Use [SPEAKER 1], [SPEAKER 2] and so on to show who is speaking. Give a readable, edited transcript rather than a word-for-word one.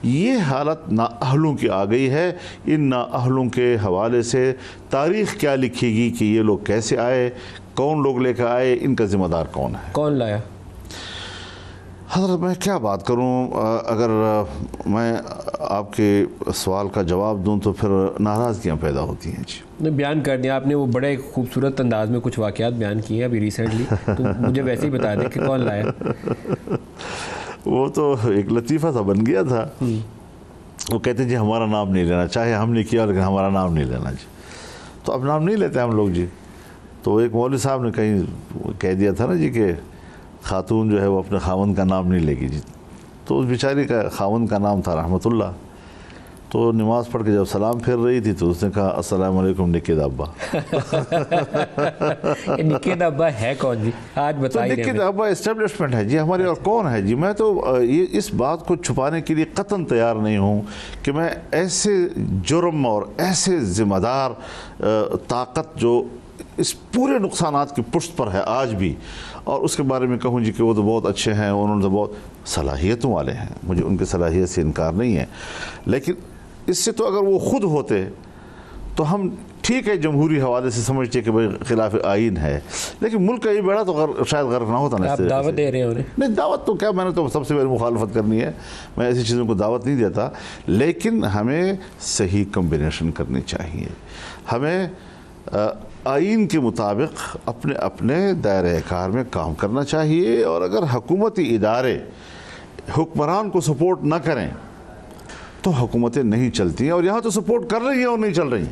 [SPEAKER 1] یہ حالت نااہلوں کی آ گئی ہے. ان نااہلوں کے حوالے سے تاریخ کیا لکھے گی کہ یہ لوگ کیسے آئے, کون لوگ لے کر آئے, ان کا ذمہ دار کون ہے,
[SPEAKER 2] کون لایا؟
[SPEAKER 1] حضرت میں کیا بات کروں, اگر میں آپ کے سوال کا جواب دوں تو پھر ناراضگیاں پیدا ہوتی ہیں. جی
[SPEAKER 2] بیان کر دیا آپ نے, وہ بڑے خوبصورت انداز میں کچھ واقعات بیان کیے ہیں ابھی ریسنٹلی, تو مجھے ویسے ہی بتا دیں کہ کون لایا.
[SPEAKER 1] وہ تو ایک لطیفہ سا بن گیا تھا. وہ کہتے ہیں جی ہمارا نام نہیں لینا, چاہے ہم نے کیا لیکن ہمارا نام نہیں لینا. جی تو اب نام نہیں لیتے ہم لوگ. جی تو ایک مولوی صاحب نے کہیں کہہ دیا تھا نا جی کہ خاتون جو ہے وہ اپنے خاوند کا نام نہیں لے گی. جی تو اس بیچاری کا خاوند کا نام تھا رحمت اللہ. تو نماز پڑھ کے جب سلام پھیر رہی تھی تو اس نے کہا السلام علیکم نکید ابا.
[SPEAKER 2] نکید ابا ہے کون جی, آج بتائیے.
[SPEAKER 1] نکید ابا اسٹیبلشمنٹ ہے جی ہماری, اور کون ہے جی. میں تو اس بات کو چھپانے کے لیے قطعاً تیار نہیں ہوں کہ میں ایسے جرم اور ایسے ذمہ دار طاقت جو اس پورے نقصانات کی پشت پر ہے آج بھی, اور اس کے بارے میں کہوں جی کہ وہ تو بہت اچھے ہیں, انہوں نے تو بہت صلاحیتوں والے ہیں, مجھے ان کی صلاحیت سے انکار نہیں ہے. لیکن اس سے تو اگر وہ خود ہوتے تو ہم ٹھیک ہے جمہوری حوالے سے سمجھتے کہ بھائی خلاف آئین ہے, لیکن ملک کا یہ بیڑا تو شاید غرق نہ ہوتا.
[SPEAKER 2] آپ دعوت دے رہے ہیں انہیں؟
[SPEAKER 1] نہیں, دعوت تو کیا, میں نے تو سب سے پہلے مخالفت کرنی ہے, میں ایسی چیزوں کو دعوت نہیں دیتا. لیکن ہمیں صحیح کمبینیشن کرنی چاہیے. ہمیں آئین کے مطابق اپنے اپنے دائرہ کار میں کام کرنا چاہیے, اور اگر حکومتی ادارے حکمران کو سپورٹ نہ کریں تو حکومتیں نہیں چلتی ہیں, اور یہاں تو سپورٹ کر رہی ہیں اور نہیں چل رہی.